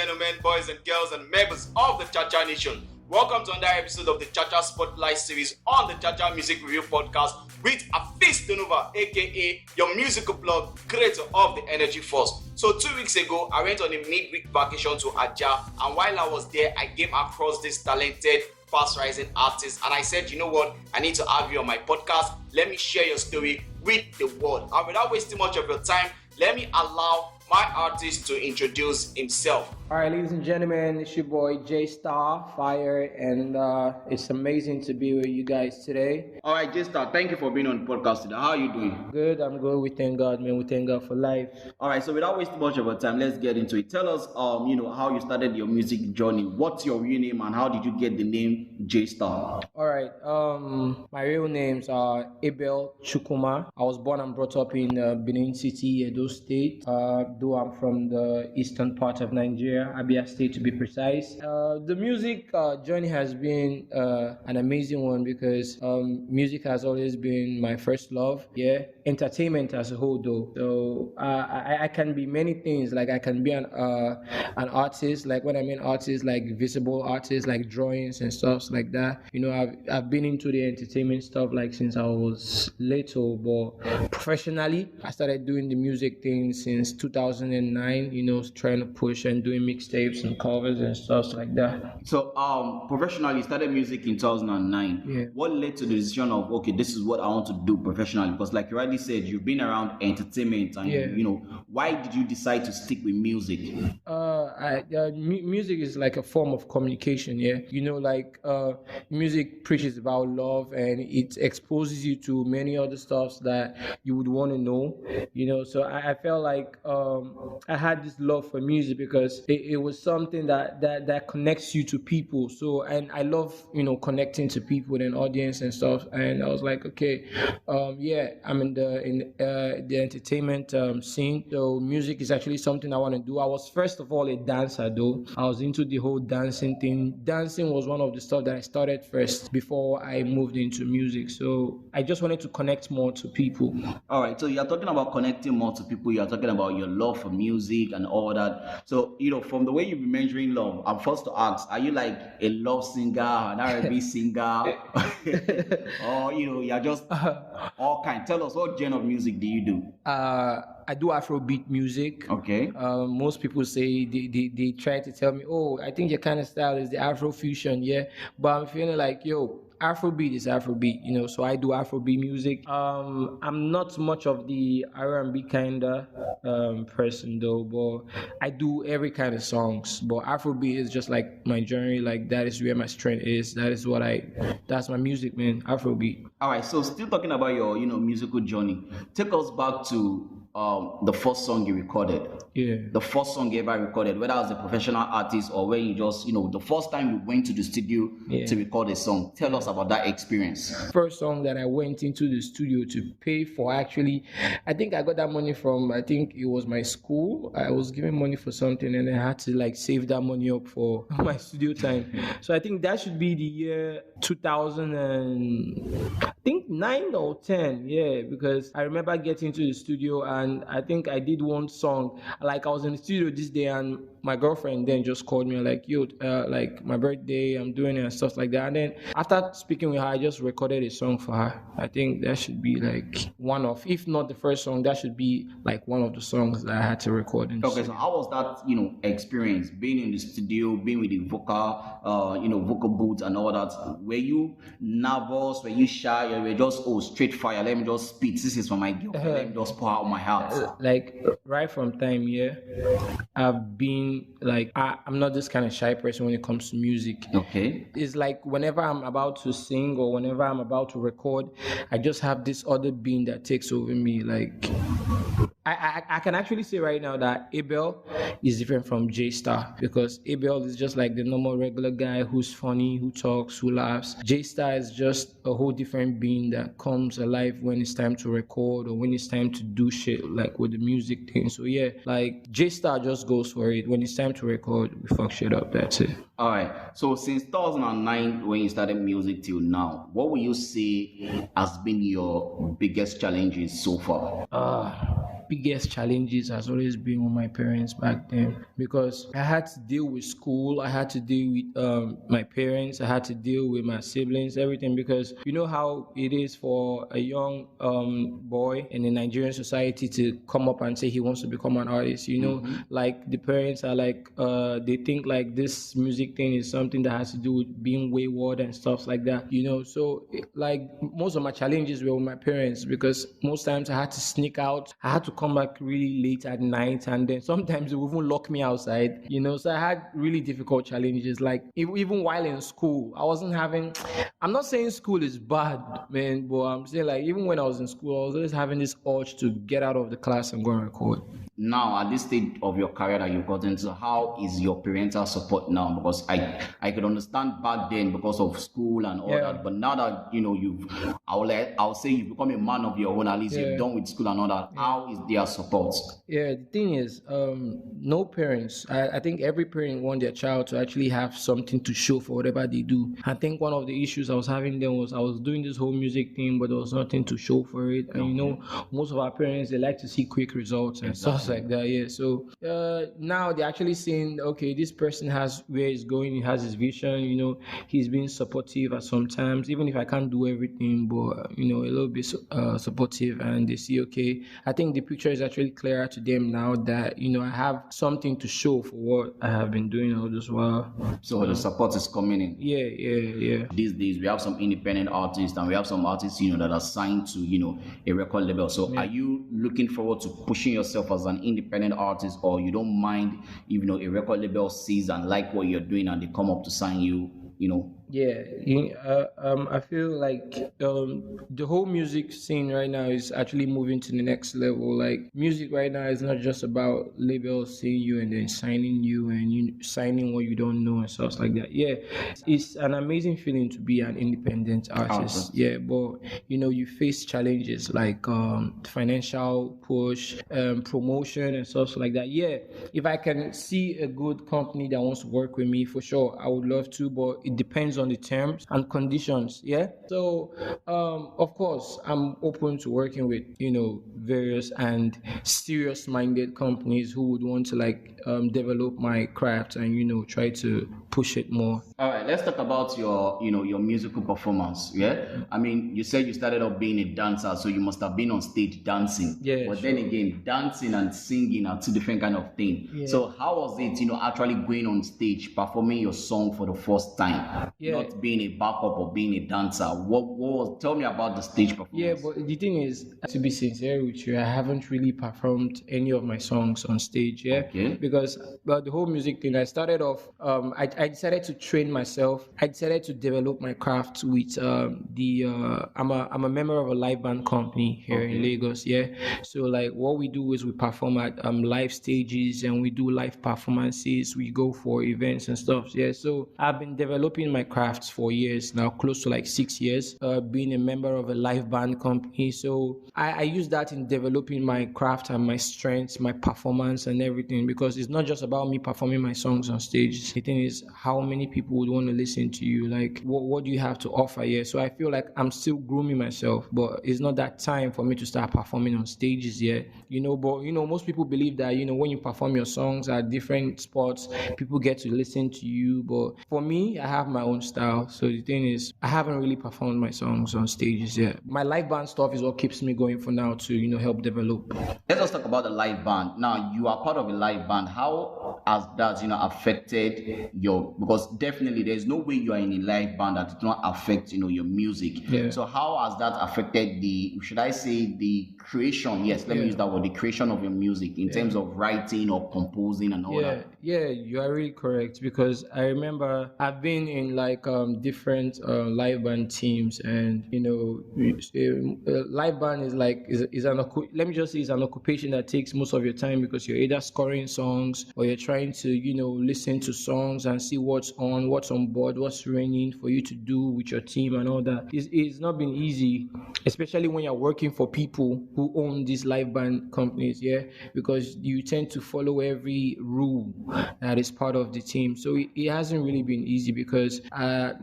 gentlemen, boys and girls, and members of the Chacha Nation. Welcome to another episode of the Chacha Spotlight series on the Chacha Music Review Podcast with Hafeestonova, aka your musical blog, creator of the Energy Force. So 2 weeks ago, I went on a midweek vacation to Aja, and while I was there, I came across this talented, fast-rising artist, and I said, you know what, I need to have you on my podcast. Let me share your story with the world. And without wasting much of your time, let me allow my artist to introduce himself. All right, ladies and gentlemen, it's your boy Jaystar Fire, and it's amazing to be with you guys today. All right, Jaystar, thank you for being on the podcast today. How are you doing? Good, I'm good. We thank God, man. We thank God for life. All right, so without wasting much of our time, let's get into it. Tell us, how you started your music journey. What's your real name, and how did you get the name Jaystar? All right, my real names are Abel Chukuma. I was born and brought up in Benin City, Edo State. Though I'm from the eastern part of Nigeria, Abia State to be precise. The music journey has been an amazing one because music has always been my first love. Yeah, entertainment as a whole though. So I can be many things. Like I can be an artist. Like when I mean artist, like visible artist, like drawings and stuff like that. You know, I've been into the entertainment stuff like since I was little, but professionally I started doing the music thing since 2009. You know, trying to push and doing mixtapes and covers and stuff like that. So professionally, you started music in 2009. Yeah. What led to the decision of, okay, this is what I want to do professionally? Because like you rightly said, you've been around entertainment, and Yeah. Why did you decide to stick with music? Music is like a form of communication. Yeah, music preaches about love, and it exposes you to many other stuffs that you would want to know. So I felt like I had this love for music because it was something that connects you to people. So, and I love connecting to people and audience and stuff. And I was like, okay, I'm in the entertainment scene. So music is actually something I want to do. I was first of all a dancer though. I was into the whole dancing thing. Dancing was one of the stuff that I started first before I moved into music. So I just wanted to connect more to people. All right, so you're talking about connecting more to people. You're talking about your love for music and all that. So, from the way you've been measuring love, I'm forced to ask, are you like a love singer, an R&B singer? Or, you're just all kind. Tell us, what genre of music do you do? I do Afrobeat music. Okay. Most people say they try to tell me, oh, I think your kind of style is the Afro fusion, yeah. But I'm feeling like, Afrobeat is Afrobeat, so I do Afrobeat music. I'm not much of the R&B kind of person though, but I do every kind of songs. But Afrobeat is just like my journey, like that is where my strength is. That's my music, man, Afrobeat. All right, so still talking about your, musical journey. Take us back to the first song you recorded. Yeah. The first song you ever recorded, whether as a professional artist or when you just, the first time you went to the studio to record a song. Tell us about that experience. First song that I went into the studio to pay for, actually, I think I got that money from, I think it was my school. I was giving money for something and I had to save that money up for my studio time. So I think that should be the year 2009 or 10, yeah, because I remember getting to the studio and I think I did one song. I was in the studio this day and my girlfriend then just called me like, my birthday, I'm doing it and stuff like that. And then after speaking with her, I just recorded a song for her. I think that should be one of, if not the first song, that should be one of the songs that I had to record. Okay, so how was that, experience being in the studio, being with the vocal booths and all that? Were you nervous? Were you shy? Or were you just, straight fire, let me just spit, this is for my girlfriend, let me just pour out my heart? Right from time, yeah, I've been I'm not this kind of shy person when it comes to music. Okay. It's whenever I'm about to sing or whenever I'm about to record, I just have this other being that takes over me. I can actually say right now that Abel is different from Jaystar, because Abel is just like the normal regular guy who's funny, who talks, who laughs. Jaystar is just a whole different being that comes alive when it's time to record or when it's time to do shit with the music thing. So yeah, Jaystar just goes for it. When it's time to record, we fuck shit up. That's it. All right. So since 2009, when you started music till now, what will you say has been your biggest challenges so far? biggest challenges has always been with my parents back then, because I had to deal with school, I had to deal with my parents, I had to deal with my siblings, everything, because you know how it is for a young boy in the Nigerian society to come up and say he wants to become an artist. Like the parents are like they think like this music thing is something that has to do with being wayward and stuff like that. So like most of my challenges were with my parents, because most times I had to sneak out, I had to come back really late at night, and then sometimes they would even lock me outside. So I had really difficult challenges. Like even while in school, I wasn't having. I'm not saying school is bad, man, but I'm saying like even when I was in school, I was always having this urge to get out of the class and go and record. Now, at this stage of your career that you've gotten to, how is your parental support now? Because I could understand back then because of school and all that, but now that I'll say you've become a man of your own, at least you're done with school and all that. How is their support? Yeah, the thing is, no parents. I think every parent want their child to actually have something to show for whatever they do. I think one of the issues I was having then was I was doing this whole music thing, but there was nothing to show for it. And most of our parents, they like to see quick results and stuff like that. Yeah. So now they're actually saying, okay, this person has where he's going, he has his vision. He's being supportive at some times, even if I can't do everything, but a little bit supportive, and they see, okay, I think the picture is actually clearer to them now that I have something to show for what I have been doing all this while. So the support is coming in. Yeah. These days we have some independent artists, and we have some artists that are signed to a record label. So are you looking forward to pushing yourself as an independent artist, or you don't mind if a record label sees and like what you're doing and they come up to sign you? Yeah, I feel like the whole music scene right now is actually moving to the next level. Like music right now is not just about labels seeing you and then signing you and signing what you don't know and stuff like that. Yeah, it's an amazing feeling to be an independent artist. Yeah, but you face challenges like financial push, promotion and stuff like that. Yeah, if I can see a good company that wants to work with me, for sure I would love to, but it depends on the terms and conditions. Yeah. So of course I'm open to working with various and serious minded companies who would want to like develop my craft and try to push it more. All right, let's talk about your your musical performance. Yeah, I mean, you said you started off being a dancer, so you must have been on stage dancing. Yeah, but sure. Then again, dancing and singing are two different kind of things. Yeah. So how was it actually going on stage performing your song for the first time? Yeah. Not being a backup or being a dancer. What was, tell me about the stage performance? Yeah, but the thing is, to be sincere with you, I haven't really performed any of my songs on stage. Yeah, Okay. because the whole music thing, I started off. I decided to train myself. I decided to develop my craft with I'm a member of a live band company here in Lagos. Yeah, so like what we do is we perform at live stages and we do live performances. We go for events and stuff. Yeah, so I've been developing my crafts for years now, close to like 6 years. Being a member of a live band company, so I use that in developing my craft and my strengths, my performance and everything, because it's not just about me performing my songs on stage. The thing is, how many people would want to listen to you? Like, what do you have to offer here? So I feel like I'm still grooming myself, but it's not that time for me to start performing on stages yet. But most people believe that when you perform your songs at different spots, people get to listen to you. But for me, I have my own style. So the thing is, I haven't really performed my songs on stages yet. My live band stuff is what keeps me going for now to help develop. Let's just talk about the live band. Now, you are part of a live band. How has that affected because definitely there's no way you are in a live band that does not affect your music. Yeah. So how has that affected the creation? Yes, let me use that word, the creation of your music in terms of writing or composing and all that. Yeah, you are really correct, because I remember I've been in like different live band teams, and live band is like let me just say, it's an occupation that takes most of your time, because you're either scoring songs or you're trying to listen to songs and see what's on board, what's raining for you to do with your team and all that. It's not been easy. especially when you're working for people who own these live band companies, yeah, because you tend to follow every rule that is part of the team. So it hasn't really been easy because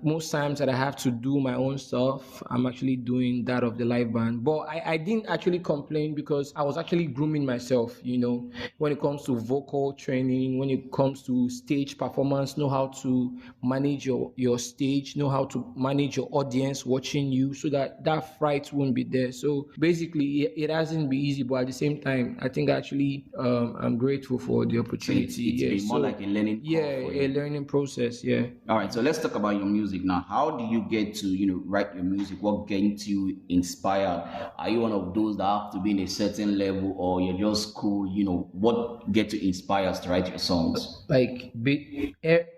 most times that I have to do my own stuff, I'm actually doing that of the live band. But I didn't actually complain because I was actually grooming myself, when it comes to vocal training, when it comes to stage performance, know how to manage your stage, know how to manage your audience watching you so that fright won't be there. So basically, it hasn't been easy, but at the same time, I think actually I'm grateful for the opportunity. So it's been more like a learning yeah, curve for a you. learning process. Yeah. All right, so let's talk about your music now. How do you get to, write your music? What gets you inspired? Are you one of those that have to be in a certain level, or you're just cool? What gets you inspired to write your songs? Like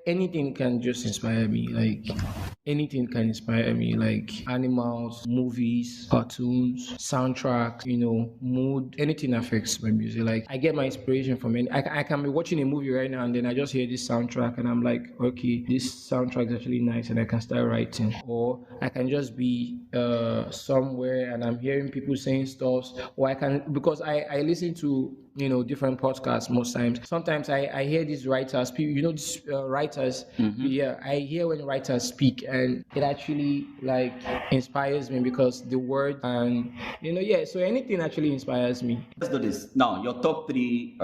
anything can just inspire me. Like anything can inspire me. Like animals, movies, cartoons, soundtracks, mood. Anything affects my music. Like I get my inspiration from any. I can be watching a movie right now and then I just hear this soundtrack and I'm like, okay, this soundtrack is actually nice and I can start writing. Or I can just be somewhere and I'm hearing people saying stuff, or I can, because I listen to different podcasts most times. Sometimes I hear these writers, people, these writers. Yeah, I hear when writers speak, and it actually like inspires me because the word and yeah. So anything actually inspires me. Let's do this now. Your top three,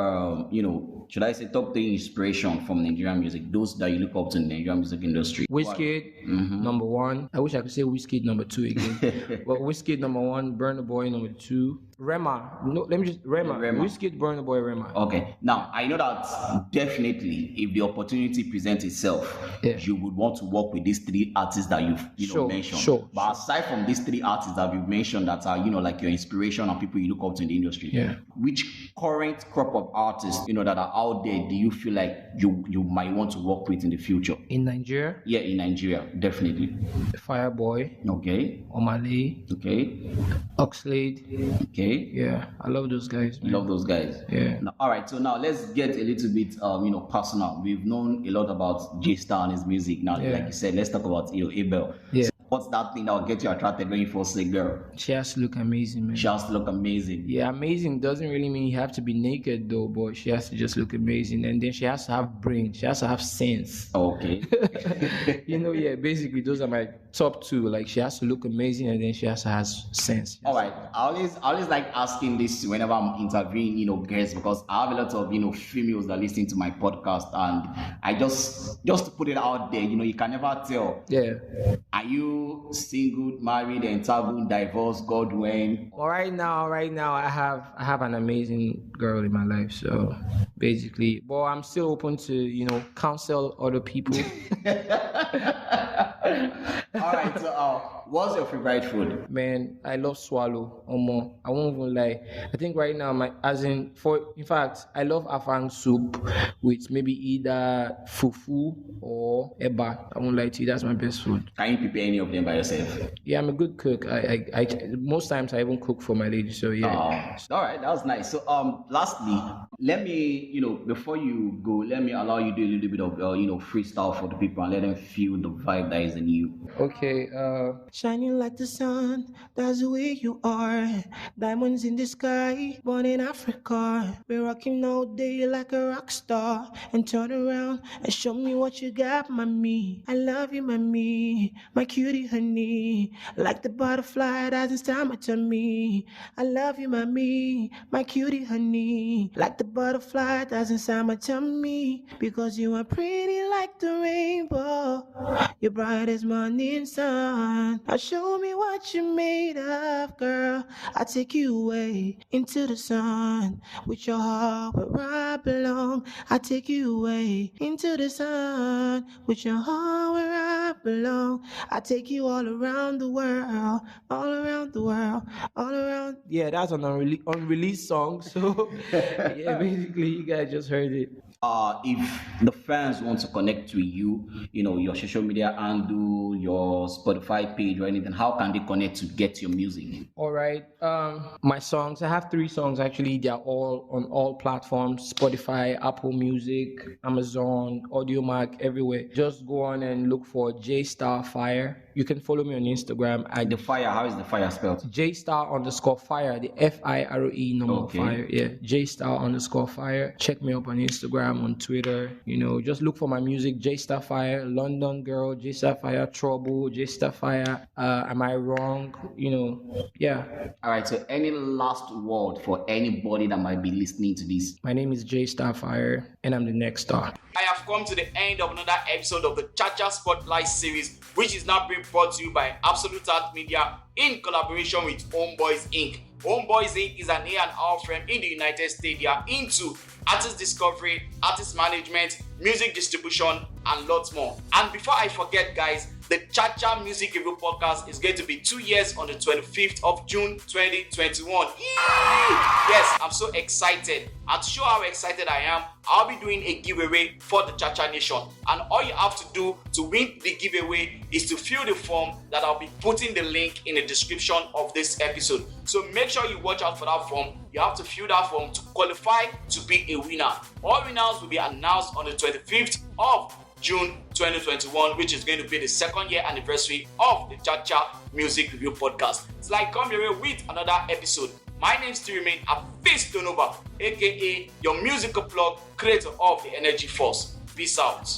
should I say top three inspiration from Nigerian music? Those that you look up to in the Nigerian music industry. Wizkid, number one. I wish I could say Wizkid number two again. But Wizkid number one, Burna Boy number two. Rema. No, let me just Rema. Wizkid, Burna Boy, Rema. Okay. Now I know that definitely, if the opportunity presents itself, you would want to work with these three artists that you've mentioned. Sure. But aside from these three artists that you've mentioned that are like your inspiration and people you look up to in the industry, which current crop of artists that are out there do you feel like you might want to work with in the future? In Nigeria? Yeah, in Nigeria, definitely. Fireboy. Okay. Omale. Okay. Oxlade. Okay. Yeah, I love those guys. Man. You love those guys. Yeah. Now, all right. So now let's get a little bit personal. We've known a lot about Jaystar and his music. Now, like you said, let's talk about Abel. Yeah. So what's that thing that will get you attracted when you first say girl? She has to look amazing, man. She has to look amazing. Yeah, amazing doesn't really mean you have to be naked though, but she has to just look amazing, and then she has to have brain. She has to have sense. Okay. Yeah, basically those are my top two. Like she has to look amazing, and then she has to have sense. All right. I always like asking this whenever I'm interviewing, guests, because I have a lot of females that listen to my podcast, and I just to put it out there, you can never tell. Yeah. Are you single, married, entangled, divorced, God when? Well, right now I have an amazing girl in my life, so basically, but I'm still open to counsel other people. All right, so what's your favorite food? Man, I love swallow. I won't even lie. I think right now in fact, I love afang soup with maybe either fufu or eba. I won't lie to you, that's my best food. Can you prepare any of them by yourself? Yeah, I'm a good cook. I most times I even cook for my lady. So yeah. All right, that was nice. So lastly, let me before you go, let me allow you to do a little bit of freestyle for the people and let them feel the vibe that is in you. Okay. Shining like the sun, that's the way you are. Diamonds in the sky, born in Africa. We're rocking all day like a rock star. And turn around and show me what you got, mommy. I love you, mommy, my cutie honey. Like the butterfly that's inside my tummy. I love you, mommy, my cutie honey. Like the butterfly that's inside my tummy. Because you are pretty like the rainbow. You're bright as morning sun. Now show me what you're made of, girl. I'll take you away into the sun. With your heart where I belong. I'll take you away into the sun. With your heart where I belong. I'll take you all around the world. All around the world. All around. Yeah, that's an unreleased song. So yeah, basically you guys just heard it. If the fans want to connect with you, your social media handle, your Spotify page or anything, how can they connect to get your music? All right. My songs. I have 3 songs actually. They are all on all platforms: Spotify, Apple Music, Amazon, AudioMac, everywhere. Just go on and look for Jaystar Fire. You can follow me on Instagram at The fire, how is the fire spelled? Jaystar_Fire, the FIRE number Okay. fire. Yeah, Jaystar_Fire. Check me up on Instagram, on Twitter. Just look for my music, Jaystar Fire, London Girl, Jaystar Fire, Trouble, Jaystar Fire. Am I wrong? Yeah. All right, so any last word for anybody that might be listening to this? My name is Jaystar Fire, and I'm the next star. I have come to the end of another episode of the Chacha Spotlight series, which is now being brought to you by Absolute Art Media in collaboration with Homeboys Inc. Homeboys Inc. is an A&R firm in the United States. They are into artist discovery, artist management, music distribution, and lots more. And before I forget, guys, the Chacha Music Review Podcast is going to be 2 years on the 25th of June 2021. Yay! Yes, I'm so excited. And to show how excited I am, I'll be doing a giveaway for the Chacha Nation. And all you have to do to win the giveaway is to fill the form that I'll be putting the link in the description of this episode. So make sure you watch out for that form. You have to fill that form to qualify to be a winner. All winners will be announced on the 25th of June 2021, which is going to be the 2nd year anniversary of the Chacha Music Review Podcast. It's like come your way with another episode. My name still remains Hafeestonova, aka your musical plug, creator of the Energy Force. Peace out.